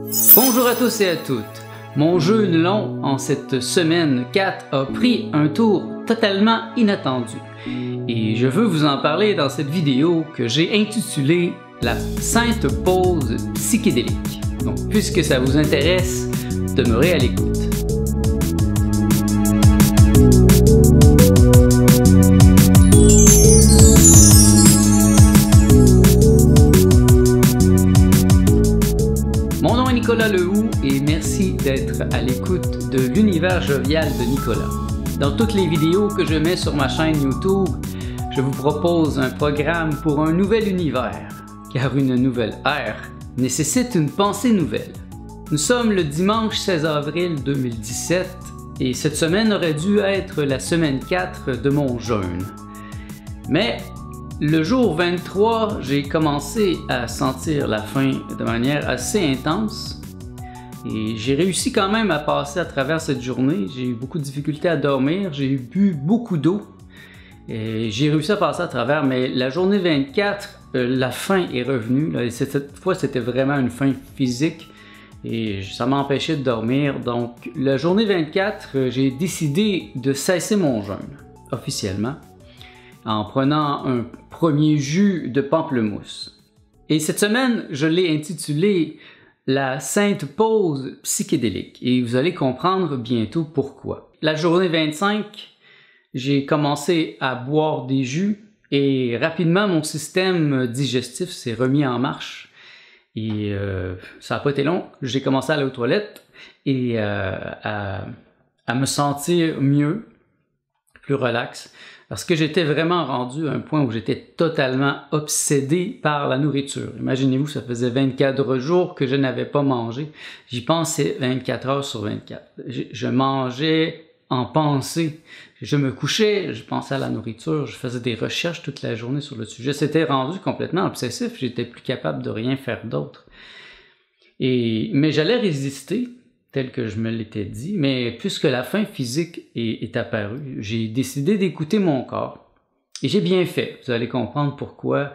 Bonjour à tous et à toutes. Mon jeûne long en cette semaine 4 a pris un tour totalement inattendu. Et je veux vous en parler dans cette vidéo que j'ai intitulée La Sainte Pause psychédélique. Donc, puisque ça vous intéresse, demeurez à l'écoute. Mon nom est Nicolas Lehoux et merci d'être à l'écoute de l'univers jovial de Nicolas. Dans toutes les vidéos que je mets sur ma chaîne YouTube, je vous propose un programme pour un nouvel univers, car une nouvelle ère nécessite une pensée nouvelle. Nous sommes le dimanche 16 avril 2017 et cette semaine aurait dû être la semaine 4 de mon jeûne. Mais le jour 23, j'ai commencé à sentir la faim de manière assez intense et j'ai réussi quand même à passer à travers cette journée. J'ai eu beaucoup de difficultés à dormir, j'ai bu beaucoup d'eau et j'ai réussi à passer à travers, mais la journée 24, la faim est revenue. Là, et cette fois, c'était vraiment une faim physique et ça m'empêchait de dormir. Donc, la journée 24, j'ai décidé de cesser mon jeûne officiellement, en prenant un premier jus de pamplemousse. Et cette semaine, je l'ai intitulé La Sainte Pause psychédélique et vous allez comprendre bientôt pourquoi. La journée 25, j'ai commencé à boire des jus et rapidement mon système digestif s'est remis en marche et ça n'a pas été long. J'ai commencé à aller aux toilettes et à me sentir mieux, plus relax. Parce que j'étais vraiment rendu à un point où j'étais totalement obsédé par la nourriture. Imaginez-vous, ça faisait 24 jours que je n'avais pas mangé. J'y pensais 24 heures sur 24. Je mangeais en pensée. Je me couchais, je pensais à la nourriture, je faisais des recherches toute la journée sur le sujet. C'était rendu complètement obsessif. J'étais plus capable de rien faire d'autre. Mais j'allais résister, tel que je me l'étais dit, mais puisque la faim physique est apparue, j'ai décidé d'écouter mon corps. Et j'ai bien fait, vous allez comprendre pourquoi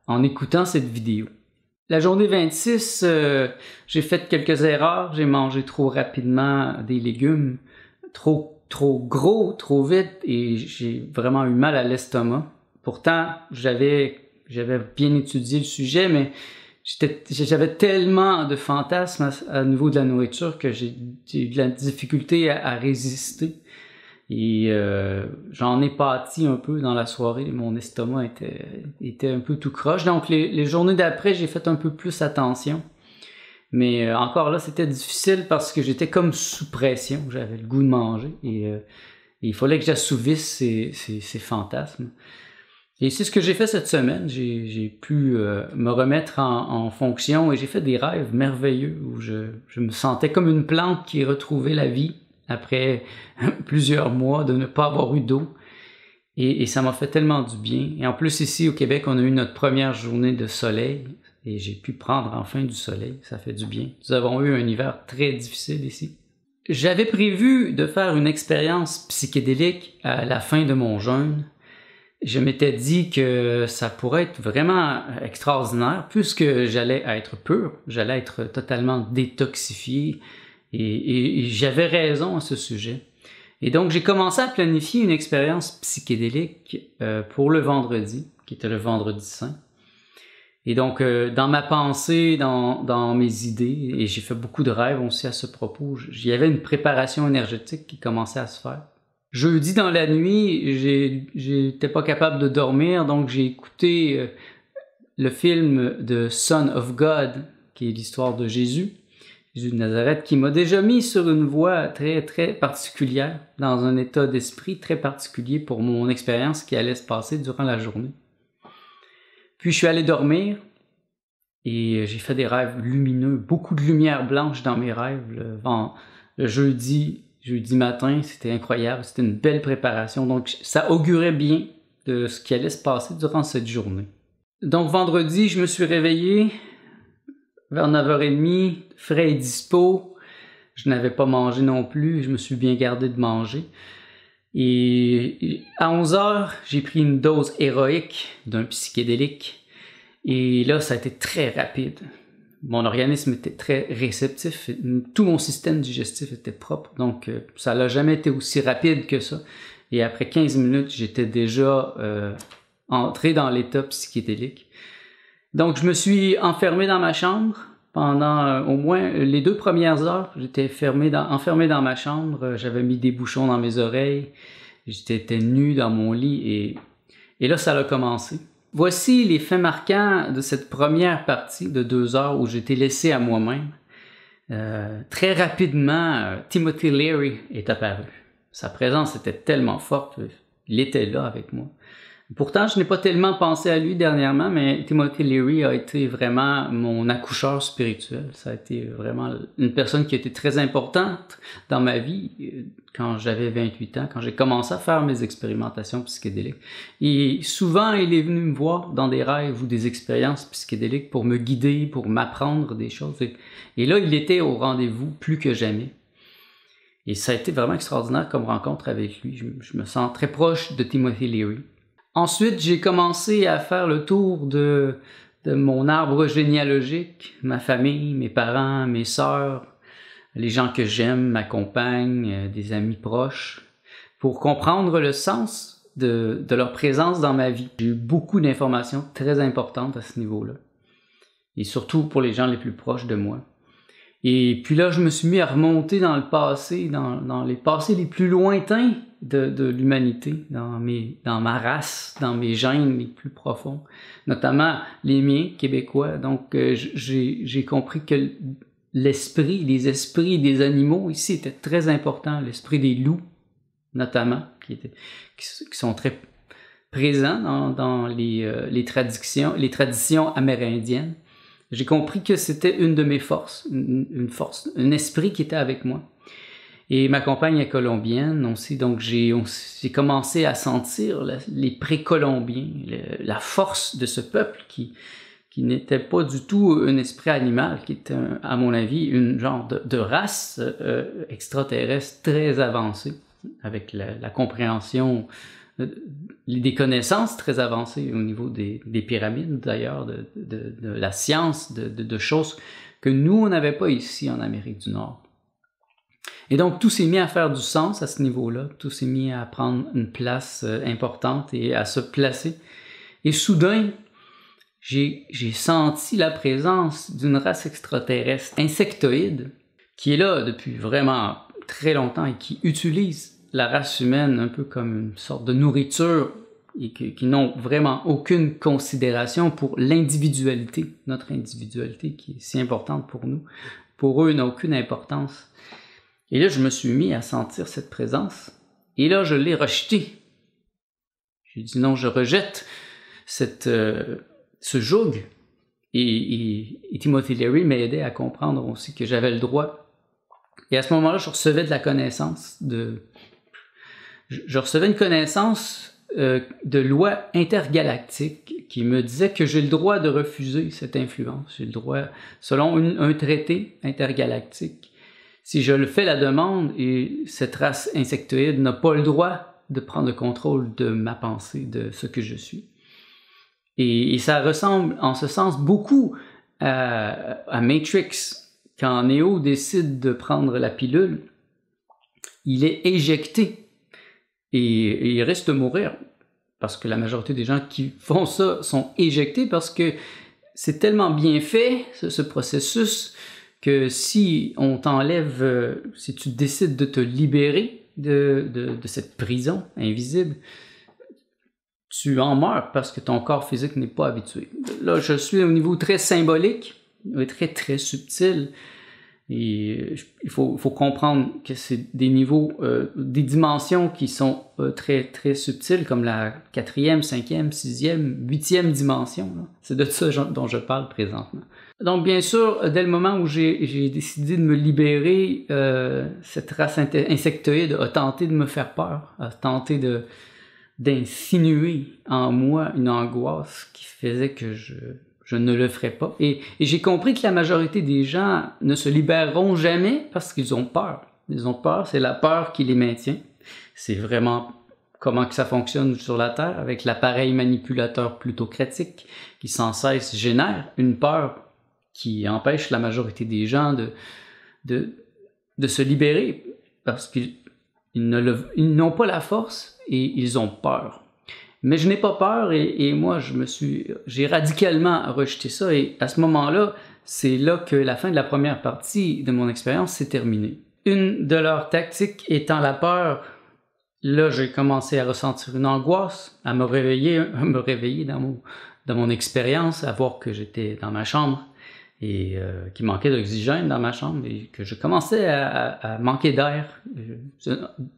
en écoutant cette vidéo. La journée 26, j'ai fait quelques erreurs, j'ai mangé trop rapidement des légumes, trop gros, trop vite, et j'ai vraiment eu mal à l'estomac. Pourtant, j'avais bien étudié le sujet, mais j'avais tellement de fantasmes à niveau de la nourriture que j'ai eu de la difficulté à résister. Et j'en ai pâti un peu dans la soirée. Mon estomac était un peu tout croche. Donc les journées d'après, j'ai fait un peu plus attention. Mais encore là, c'était difficile parce que j'étais comme sous pression. J'avais le goût de manger. Et il fallait que j'assouvisse ces fantasmes. Et c'est ce que j'ai fait cette semaine. J'ai pu me remettre en fonction et j'ai fait des rêves merveilleux où je me sentais comme une plante qui retrouvait la vie après plusieurs mois de ne pas avoir eu d'eau. Et ça m'a fait tellement du bien. Et en plus, ici au Québec, on a eu notre première journée de soleil et j'ai pu prendre enfin du soleil. Ça fait du bien. Nous avons eu un hiver très difficile ici. J'avais prévu de faire une expérience psychédélique à la fin de mon jeûne. Je m'étais dit que ça pourrait être vraiment extraordinaire puisque j'allais être pur, j'allais être totalement détoxifié et j'avais raison à ce sujet. Et donc j'ai commencé à planifier une expérience psychédélique pour le vendredi, qui était le vendredi saint. Et donc dans ma pensée, dans mes idées, et j'ai fait beaucoup de rêves aussi à ce propos, il y avait une préparation énergétique qui commençait à se faire. Jeudi dans la nuit, j'étais pas capable de dormir, donc j'ai écouté le film de Son of God, qui est l'histoire de Jésus de Nazareth, qui m'a déjà mis sur une voie très très particulière, dans un état d'esprit très particulier pour mon expérience qui allait se passer durant la journée. Puis je suis allé dormir et j'ai fait des rêves lumineux, beaucoup de lumière blanche dans mes rêves. Le jeudi matin, c'était incroyable, c'était une belle préparation, donc ça augurait bien de ce qui allait se passer durant cette journée. Donc vendredi, je me suis réveillé vers 9h30, frais et dispo, je n'avais pas mangé non plus, je me suis bien gardé de manger. Et à 11h, j'ai pris une dose héroïque d'un psychédélique, et là ça a été très rapide. mon organisme était très réceptif, tout mon système digestif était propre, donc ça n'a jamais été aussi rapide que ça. Et après 15 minutes, j'étais déjà entré dans l'état psychédélique. Donc je me suis enfermé dans ma chambre pendant au moins les 2 premières heures. J'étais enfermé dans ma chambre, j'avais mis des bouchons dans mes oreilles, j'étais nu dans mon lit et là ça a commencé. Voici les faits marquants de cette première partie de 2 heures où j'étais laissé à moi-même. Très rapidement, Timothy Leary est apparu. Sa présence était tellement forte, il était là avec moi. Pourtant, je n'ai pas tellement pensé à lui dernièrement, mais Timothy Leary a été vraiment mon accoucheur spirituel. Ça a été vraiment une personne qui a été très importante dans ma vie quand j'avais 28 ans, quand j'ai commencé à faire mes expérimentations psychédéliques. Et souvent, il est venu me voir dans des rêves ou des expériences psychédéliques pour me guider, pour m'apprendre des choses. Et là, il était au rendez-vous plus que jamais. Et ça a été vraiment extraordinaire comme rencontre avec lui. Je me sens très proche de Timothy Leary. Ensuite, j'ai commencé à faire le tour de mon arbre généalogique, ma famille, mes parents, mes sœurs, les gens que j'aime, ma compagne, des amis proches, pour comprendre le sens de leur présence dans ma vie. J'ai eu beaucoup d'informations très importantes à ce niveau-là, et surtout pour les gens les plus proches de moi. Et puis là, je me suis mis à remonter dans le passé, dans les passés les plus lointains de l'humanité, dans ma race, dans mes gènes les plus profonds, notamment les miens québécois. Donc, j'ai compris que les esprits des animaux ici étaient très importants, l'esprit des loups, notamment, qui sont très présents dans les traditions amérindiennes. J'ai compris que c'était une de mes forces, une force, un esprit qui était avec moi. Et ma compagne est colombienne aussi, donc j'ai commencé à sentir les précolombiens, la force de ce peuple qui n'était pas du tout un esprit animal, qui était, à mon avis, une genre de race extraterrestre très avancée, avec la compréhension des connaissances très avancées au niveau des pyramides d'ailleurs, de la science, de choses que nous, on n'avait pas ici en Amérique du Nord. Et donc, tout s'est mis à faire du sens à ce niveau-là, tout s'est mis à prendre une place importante et à se placer. Et soudain, j'ai senti la présence d'une race extraterrestre insectoïde qui est là depuis vraiment très longtemps et qui utilise la race humaine un peu comme une sorte de nourriture et qui n'ont vraiment aucune considération pour l'individualité, notre individualité qui est si importante pour nous. Pour eux, n'a aucune importance. Et là, je me suis mis à sentir cette présence et là, je l'ai rejetée. J'ai dit non, je rejette ce joug. Et Timothy Leary m'a aidé à comprendre aussi que j'avais le droit. Et à ce moment-là, je recevais de la connaissance je recevais une connaissance de loi intergalactique qui me disait que j'ai le droit de refuser cette influence. J'ai le droit, selon un traité intergalactique, si je le fais la demande et cette race insectoïde n'a pas le droit de prendre le contrôle de ma pensée, de ce que je suis. Et ça ressemble en ce sens beaucoup à Matrix. Quand Neo décide de prendre la pilule, il est éjecté. Et il risque de mourir, parce que la majorité des gens qui font ça sont éjectés, parce que c'est tellement bien fait, ce processus, que si on t'enlève, si tu décides de te libérer de cette prison invisible, tu en meurs parce que ton corps physique n'est pas habitué. Là, je suis au niveau très symbolique, très très subtil. Et il faut comprendre que c'est des niveaux, des dimensions qui sont très très subtiles, comme la 4e, 5e, 6e, 8e dimension. C'est de ça dont je parle présentement. Donc bien sûr, dès le moment où j'ai décidé de me libérer, cette race insectoïde a tenté de me faire peur, a tenté d'insinuer en moi une angoisse qui faisait que je ne le ferai pas. Et j'ai compris que la majorité des gens ne se libéreront jamais parce qu'ils ont peur. Ils ont peur, c'est la peur qui les maintient. C'est vraiment comment que ça fonctionne sur la Terre avec l'appareil manipulateur plutocratique qui sans cesse génère une peur qui empêche la majorité des gens de se libérer parce qu'ils n'ont pas la force et ils ont peur. Mais je n'ai pas peur et moi, j'ai radicalement rejeté ça et à ce moment-là, c'est là que la fin de la première partie de mon expérience s'est terminée. Une de leurs tactiques étant la peur, là, j'ai commencé à ressentir une angoisse, à me réveiller dans mon expérience, à voir que j'étais dans ma chambre et qu'il manquait d'oxygène dans ma chambre et que je commençais à manquer d'air.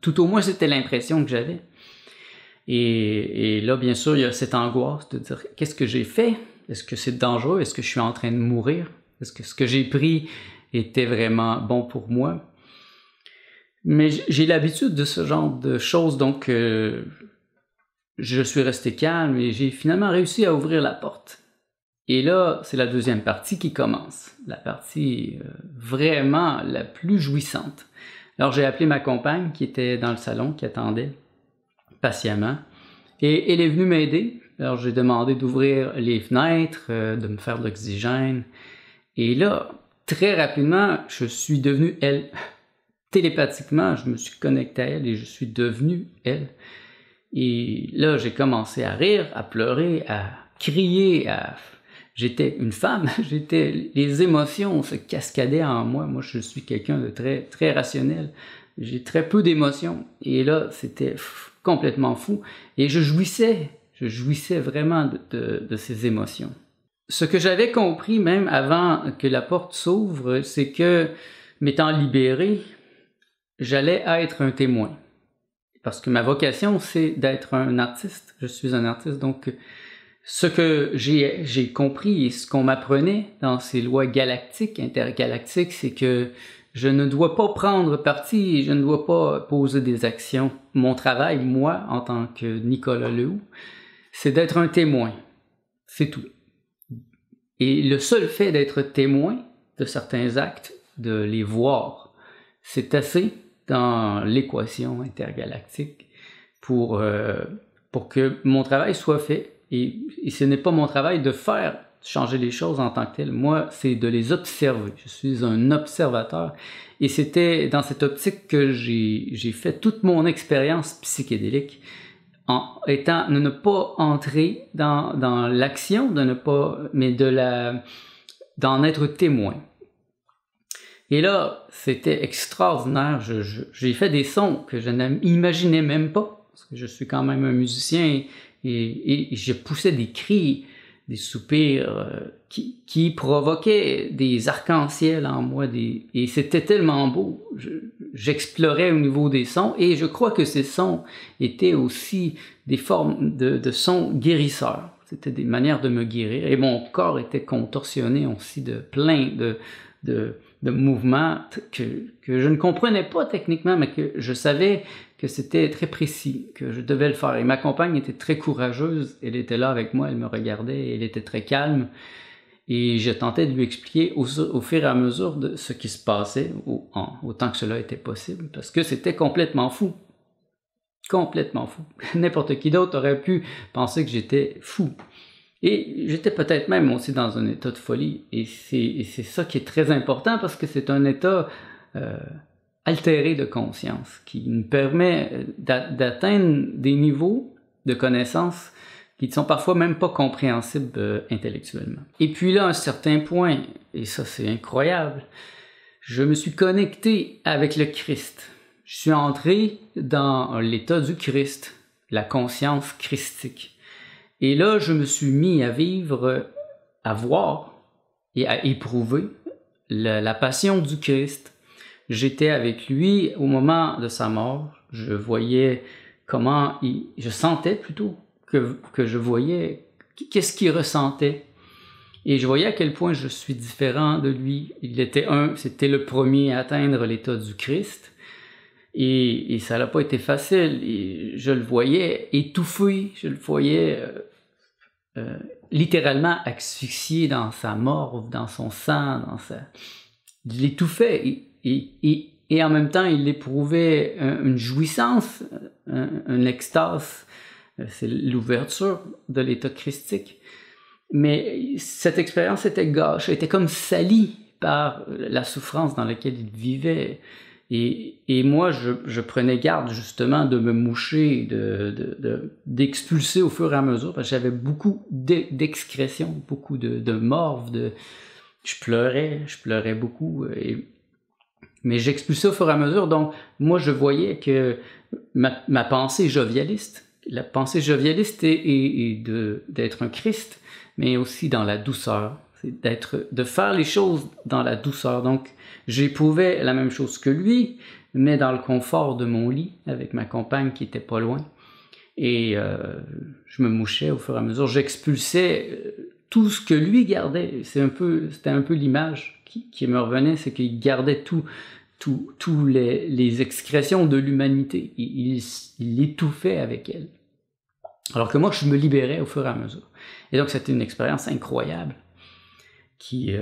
Tout au moins, c'était l'impression que j'avais. Et là, bien sûr, il y a cette angoisse de dire « Qu'est-ce que j'ai fait? Est-ce que c'est dangereux? Est-ce que je suis en train de mourir? Est-ce que ce que j'ai pris était vraiment bon pour moi? » Mais j'ai l'habitude de ce genre de choses, donc je suis resté calme et j'ai finalement réussi à ouvrir la porte. Et là, c'est la deuxième partie qui commence, la partie vraiment la plus jouissante. Alors j'ai appelé ma compagne qui était dans le salon, qui attendait patiemment, et elle est venue m'aider. Alors j'ai demandé d'ouvrir les fenêtres, de me faire de l'oxygène, et là, très rapidement, je suis devenu elle. Télépathiquement, je me suis connecté à elle et je suis devenu elle. Et là, j'ai commencé à rire, à pleurer, à crier, J'étais une femme, les émotions se cascadaient en moi. Moi, je suis quelqu'un de très, très rationnel. J'ai très peu d'émotions. Et là, c'était complètement fou. Et je jouissais vraiment de ces émotions. Ce que j'avais compris même avant que la porte s'ouvre, c'est que, m'étant libéré, j'allais être un témoin. Parce que ma vocation, c'est d'être un artiste. Je suis un artiste, donc ce que j'ai compris et ce qu'on m'apprenait dans ces lois galactiques, intergalactiques, c'est que je ne dois pas prendre parti et je ne dois pas poser des actions. Mon travail, moi, en tant que Nicolas Lehoux, c'est d'être un témoin. C'est tout. Et le seul fait d'être témoin de certains actes, de les voir, c'est assez dans l'équation intergalactique pour que mon travail soit fait. Et ce n'est pas mon travail de faire changer les choses en tant que tel. Moi, c'est de les observer. Je suis un observateur. Et c'était dans cette optique que j'ai fait toute mon expérience psychédélique en étant de ne pas entrer dans l'action, mais d'en être témoin. Et là, c'était extraordinaire. J'ai fait des sons que je n'imaginais même pas, parce que je suis quand même un musicien et je poussais des cris, des soupirs qui provoquaient des arcs-en-ciel en moi. Et c'était tellement beau. J'explorais au niveau des sons et je crois que ces sons étaient aussi des formes de sons guérisseurs. C'était des manières de me guérir et mon corps était contorsionné aussi de plein de mouvements que je ne comprenais pas techniquement, mais que je savais que c'était très précis, que je devais le faire. Et ma compagne était très courageuse, elle était là avec moi, elle me regardait, elle était très calme. Et je tentais de lui expliquer au fur et à mesure de ce qui se passait, autant que cela était possible, parce que c'était complètement fou. Complètement fou. N'importe qui d'autre aurait pu penser que j'étais fou. Et j'étais peut-être même aussi dans un état de folie. Et c'est ça qui est très important parce que c'est un état altéré de conscience qui nous permet d'atteindre des niveaux de connaissances qui ne sont parfois même pas compréhensibles intellectuellement. Et puis là, à un certain point, et ça c'est incroyable, je me suis connecté avec le Christ. Je suis entré dans l'état du Christ, la conscience christique. Et là, je me suis mis à vivre, à voir et à éprouver la passion du Christ. J'étais avec lui au moment de sa mort. Je voyais je sentais plutôt que je voyais qu'est-ce qu'il ressentait. Et je voyais à quel point je suis différent de lui. C'était le premier à atteindre l'état du Christ. Et ça n'a pas été facile. Et je le voyais étouffé, je le voyais littéralement asphyxié dans sa morve, dans son sang, il l'étouffait et en même temps il éprouvait une jouissance, une extase. C'est l'ouverture de l'état christique. Mais cette expérience était gâchée, était comme salie par la souffrance dans laquelle il vivait. Et moi, je prenais garde justement de me moucher, d'expulser au fur et à mesure, parce que j'avais beaucoup d'excrétions, beaucoup de morve, je pleurais beaucoup, mais j'expulsais au fur et à mesure. Donc, moi, je voyais que ma pensée jovialiste, la pensée jovialiste est d'être un Christ, mais aussi dans la douceur. C'est de faire les choses dans la douceur. Donc, j'éprouvais la même chose que lui, mais dans le confort de mon lit, avec ma compagne qui était pas loin. Et je me mouchais au fur et à mesure. J'expulsais tout ce que lui gardait. C'était un peu l'image qui me revenait, c'est qu'il gardait tous les excrétions de l'humanité. Il l'étouffait avec elle. Alors que moi, je me libérais au fur et à mesure. Et donc, c'était une expérience incroyable qui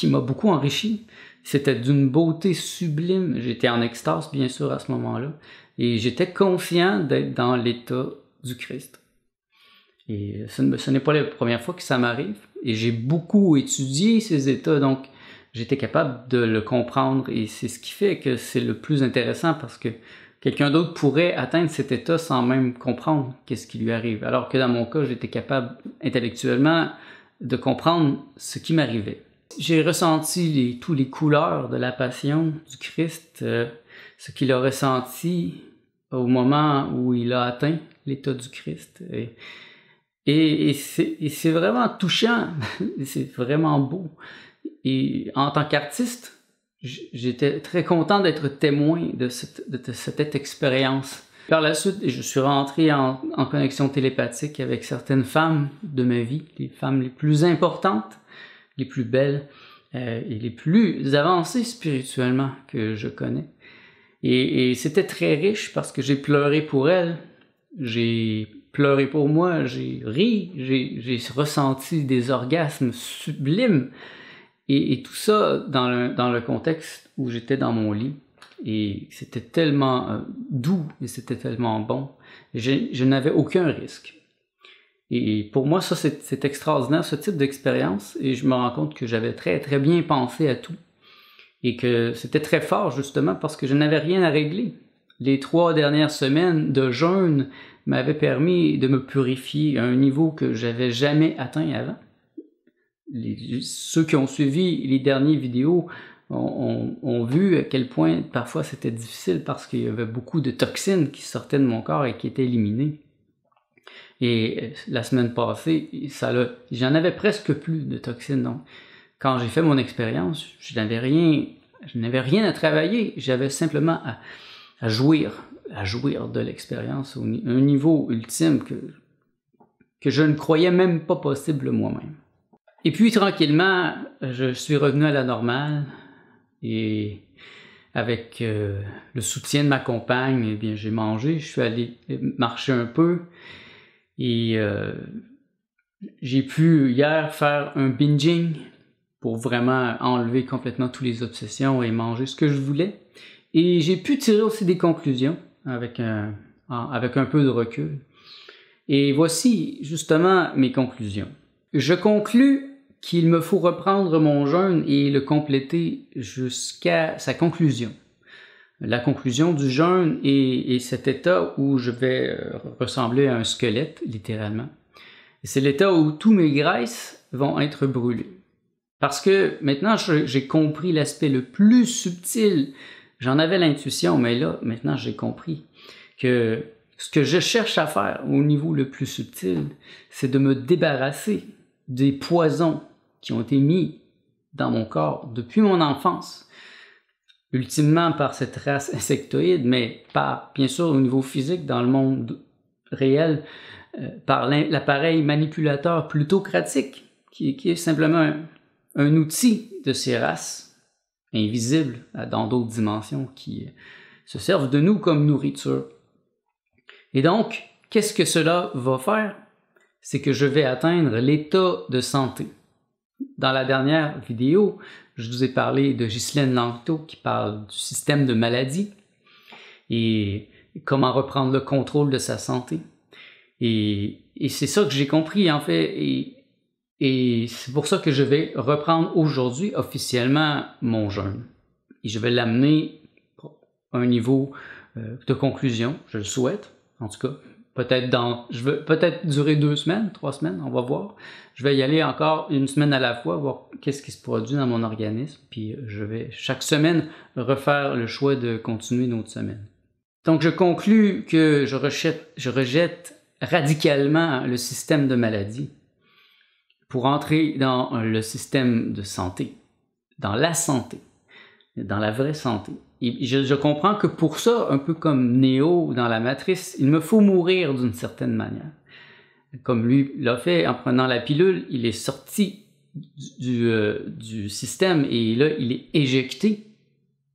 m'a beaucoup enrichi. C'était d'une beauté sublime. J'étais en extase, bien sûr, à ce moment-là. Et j'étais conscient d'être dans l'état du Christ. Et ce n'est pas la première fois que ça m'arrive. Et j'ai beaucoup étudié ces états, donc j'étais capable de le comprendre. Et c'est ce qui fait que c'est le plus intéressant, parce que quelqu'un d'autre pourrait atteindre cet état sans même comprendre qu'est-ce qui lui arrive. Alors que dans mon cas, j'étais capable intellectuellement de comprendre ce qui m'arrivait. J'ai ressenti toutes les couleurs de la passion du Christ, ce qu'il a ressenti au moment où il a atteint l'état du Christ. Et c'est vraiment touchant, c'est vraiment beau. Et en tant qu'artiste, j'étais très content d'être témoin de cette expérience. Par la suite, je suis rentré en connexion télépathique avec certaines femmes de ma vie, les femmes les plus importantes, les plus belles et les plus avancées spirituellement que je connais. Et c'était très riche parce que j'ai pleuré pour elles, j'ai pleuré pour moi, j'ai ri, j'ai ressenti des orgasmes sublimes. Et tout ça dans le contexte où j'étais dans mon lit. Et c'était tellement doux et c'était tellement bon. Je n'avais aucun risque. Et pour moi, ça, c'est extraordinaire, ce type d'expérience. Et je me rends compte que j'avais très, très bien pensé à tout. Et que c'était très fort, justement, parce que je n'avais rien à régler. Les 3 dernières semaines de jeûne m'avaient permis de me purifier à un niveau que j'avais jamais atteint avant. Ceux qui ont suivi les dernières vidéos ont vu à quel point parfois c'était difficile, parce qu'il y avait beaucoup de toxines qui sortaient de mon corps et qui étaient éliminées. Et la semaine passée, j'en avais presque plus de toxines. Donc, quand j'ai fait mon expérience, je n'avais rien à travailler. J'avais simplement à jouir de l'expérience à un niveau ultime que je ne croyais même pas possible moi-même. Et puis, tranquillement, je suis revenu à la normale, et avec le soutien de ma compagne, eh bien, j'ai mangé, je suis allé marcher un peu, et j'ai pu hier faire un binging pour vraiment enlever complètement toutes les obsessions et manger ce que je voulais. Et j'ai pu tirer aussi des conclusions avec un peu de recul. Et voici justement mes conclusions. Je conclus qu'il me faut reprendre mon jeûne et le compléter jusqu'à sa conclusion. La conclusion du jeûne est cet état où je vais ressembler à un squelette, littéralement. C'est l'état où tous mes graisses vont être brûlées. Parce que maintenant, j'ai compris l'aspect le plus subtil. J'en avais l'intuition, mais là, maintenant, j'ai compris que ce que je cherche à faire au niveau le plus subtil, c'est de me débarrasser des poisons qui ont été mis dans mon corps depuis mon enfance, ultimement par cette race insectoïde, mais bien sûr au niveau physique dans le monde réel, par l'appareil manipulateur plutocratique, qui est simplement un outil de ces races invisibles dans d'autres dimensions qui se servent de nous comme nourriture. Et donc, qu'est-ce que cela va faire? C'est que je vais atteindre l'état de santé. Dans la dernière vidéo, je vous ai parlé de Ghislaine Langto qui parle du système de maladie et comment reprendre le contrôle de sa santé. Et c'est ça que j'ai compris en fait. Et Et c'est pour ça que je vais reprendre aujourd'hui officiellement mon jeûne. Et je vais l'amener à un niveau de conclusion, je le souhaite, en tout cas. Je veux peut-être durer 2 semaines, 3 semaines, on va voir. Je vais y aller encore une semaine à la fois, voir qu'est-ce qui se produit dans mon organisme. Puis je vais chaque semaine refaire le choix de continuer une autre semaine. Donc je conclus que je rejette radicalement le système de maladie pour entrer dans le système de santé, dans la santé, dans la vraie santé. Et je comprends que pour ça, un peu comme Néo dans la Matrice, il me faut mourir d'une certaine manière. Comme lui l'a fait en prenant la pilule, il est sorti du système et là, il est éjecté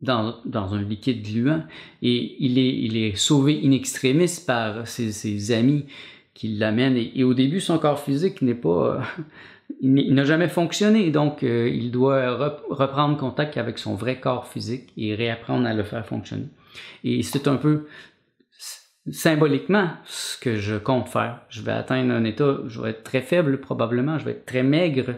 dans un liquide gluant et il est sauvé in extremis par ses amis qui l'amènent. Et au début, son corps physique n'est pas... il n'a jamais fonctionné, donc il doit reprendre contact avec son vrai corps physique et réapprendre à le faire fonctionner. Et c'est un peu symboliquement ce que je compte faire. Je vais atteindre un état, je vais être très faible probablement, je vais être très maigre,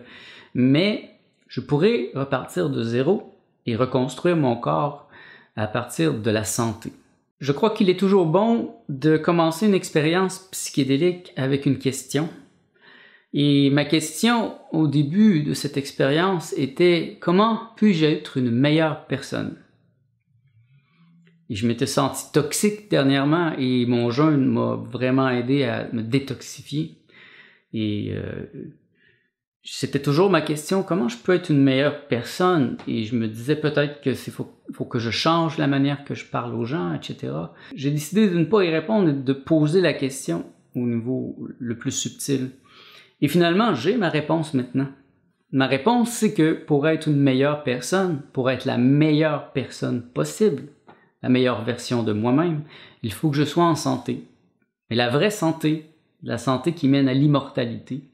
mais je pourrai repartir de zéro et reconstruire mon corps à partir de la santé. Je crois qu'il est toujours bon de commencer une expérience psychédélique avec une question. Et ma question au début de cette expérience était « Comment puis-je être une meilleure personne ?» Et je m'étais senti toxique dernièrement et mon jeûne m'a vraiment aidé à me détoxifier. Et c'était toujours ma question « Comment je peux être une meilleure personne ?» Et je me disais peut-être que faut que je change la manière que je parle aux gens, etc. J'ai décidé de ne pas y répondre et de poser la question au niveau le plus subtil. Et finalement, j'ai ma réponse maintenant. Ma réponse, c'est que pour être une meilleure personne, pour être la meilleure personne possible, la meilleure version de moi-même, il faut que je sois en santé. Mais la vraie santé, la santé qui mène à l'immortalité.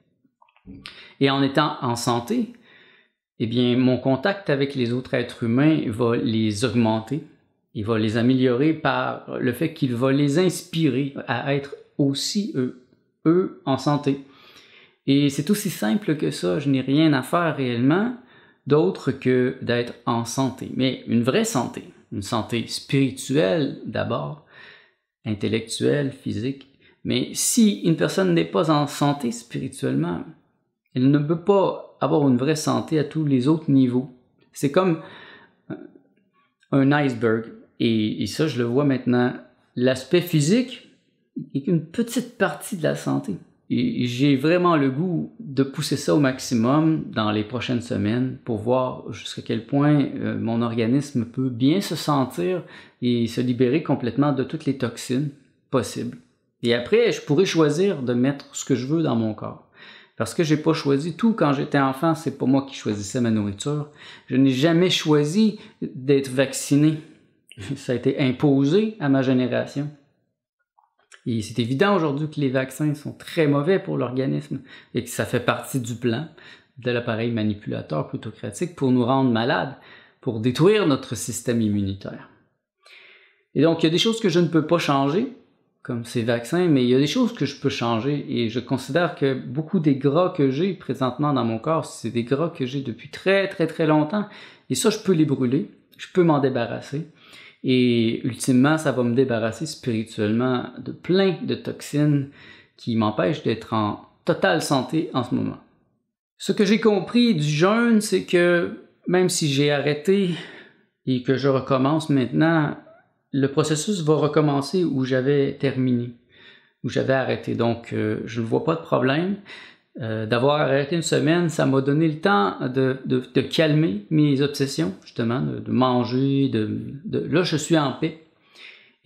Et en étant en santé, eh bien, mon contact avec les autres êtres humains va les augmenter. Il va les améliorer par le fait qu'il va les inspirer à être aussi eux en santé. Et c'est aussi simple que ça, je n'ai rien à faire réellement d'autre que d'être en santé. Mais une vraie santé, une santé spirituelle d'abord, intellectuelle, physique. Mais si une personne n'est pas en santé spirituellement, elle ne peut pas avoir une vraie santé à tous les autres niveaux. C'est comme un iceberg. Et ça, je le vois maintenant. L'aspect physique est une petite partie de la santé. Et j'ai vraiment le goût de pousser ça au maximum dans les prochaines semaines pour voir jusqu'à quel point mon organisme peut bien se sentir et se libérer complètement de toutes les toxines possibles. Et après, je pourrais choisir de mettre ce que je veux dans mon corps. Parce que j'ai pas choisi tout quand j'étais enfant, c'est pas moi qui choisissais ma nourriture. Je n'ai jamais choisi d'être vacciné. Ça a été imposé à ma génération. Et c'est évident aujourd'hui que les vaccins sont très mauvais pour l'organisme et que ça fait partie du plan de l'appareil manipulateur plutocratique pour nous rendre malades, pour détruire notre système immunitaire. Et donc, il y a des choses que je ne peux pas changer, comme ces vaccins, mais il y a des choses que je peux changer et je considère que beaucoup des gras que j'ai présentement dans mon corps, c'est des gras que j'ai depuis très très très longtemps et ça, je peux les brûler, je peux m'en débarrasser. Et ultimement, ça va me débarrasser spirituellement de plein de toxines qui m'empêchent d'être en totale santé en ce moment. Ce que j'ai compris du jeûne, c'est que même si j'ai arrêté et que je recommence maintenant, le processus va recommencer où j'avais terminé, où j'avais arrêté. Donc, je ne vois pas de problème. D'avoir arrêté une semaine, ça m'a donné le temps de calmer mes obsessions, justement, de manger, là je suis en paix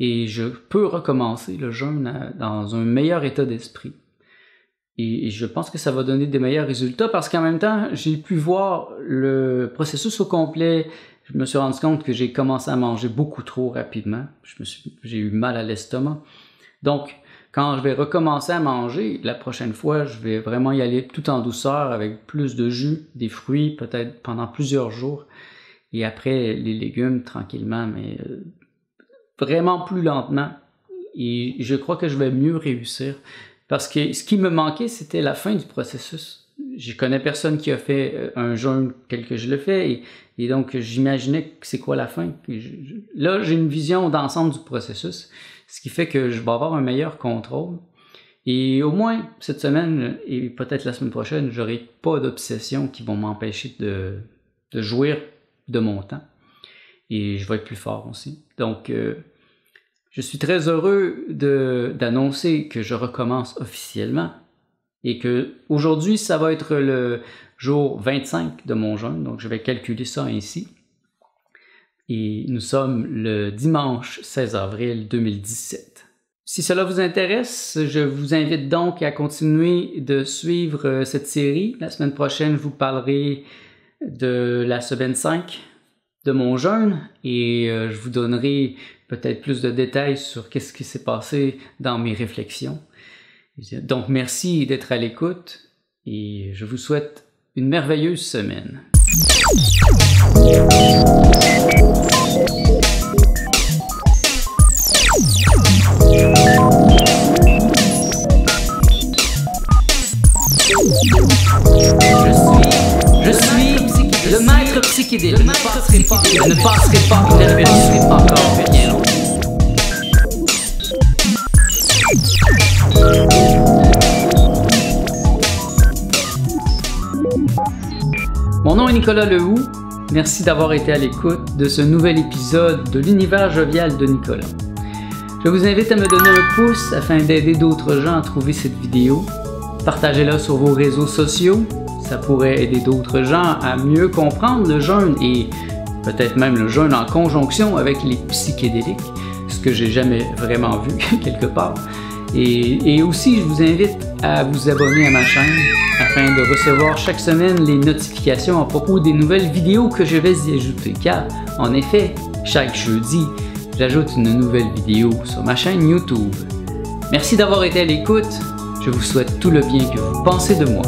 et je peux recommencer le jeûne dans un meilleur état d'esprit. Et je pense que ça va donner des meilleurs résultats parce qu'en même temps, j'ai pu voir le processus au complet. Je me suis rendu compte que j'ai commencé à manger beaucoup trop rapidement. J'ai eu mal à l'estomac. Donc, quand je vais recommencer à manger, la prochaine fois, je vais vraiment y aller tout en douceur avec plus de jus, des fruits, peut-être pendant plusieurs jours. Et après, les légumes tranquillement, mais vraiment plus lentement. Et je crois que je vais mieux réussir. Parce que ce qui me manquait, c'était la fin du processus. je connais personne qui a fait un jeûne tel que je le fais et donc j'imaginais que c'est quoi la fin. Là, j'ai une vision d'ensemble du processus, ce qui fait que je vais avoir un meilleur contrôle. Et au moins cette semaine et peut-être la semaine prochaine, j'aurai pas d'obsessions qui vont m'empêcher de jouir de mon temps. Et je vais être plus fort aussi. Donc, je suis très heureux d'annoncer que je recommence officiellement et que aujourd'hui, ça va être le jour 25 de mon jeûne. Donc, je vais calculer ça ainsi. Et nous sommes le dimanche 16 avril 2017. Si cela vous intéresse, je vous invite donc à continuer de suivre cette série. La semaine prochaine, je vous parlerai de la semaine 5 de mon jeûne et je vous donnerai peut-être plus de détails sur qu'est-ce qui s'est passé dans mes réflexions. Donc, merci d'être à l'écoute et je vous souhaite une merveilleuse semaine. Je suis le maître psychédélique. Je ne passerai pas, je ne vérifierai pas encore bien longtemps. Mon nom est Nicolas Lehoux. Merci d'avoir été à l'écoute de ce nouvel épisode de l'univers jovial de Nicolas. Je vous invite à me donner un pouce afin d'aider d'autres gens à trouver cette vidéo. Partagez-la sur vos réseaux sociaux. Ça pourrait aider d'autres gens à mieux comprendre le jeûne et peut-être même le jeûne en conjonction avec les psychédéliques, ce que j'ai jamais vraiment vu quelque part. Et aussi, je vous invite à vous abonner à ma chaîne afin de recevoir chaque semaine les notifications à propos des nouvelles vidéos que je vais y ajouter. Car, en effet, chaque jeudi, j'ajoute une nouvelle vidéo sur ma chaîne YouTube. Merci d'avoir été à l'écoute. Je vous souhaite tout le bien que vous pensez de moi.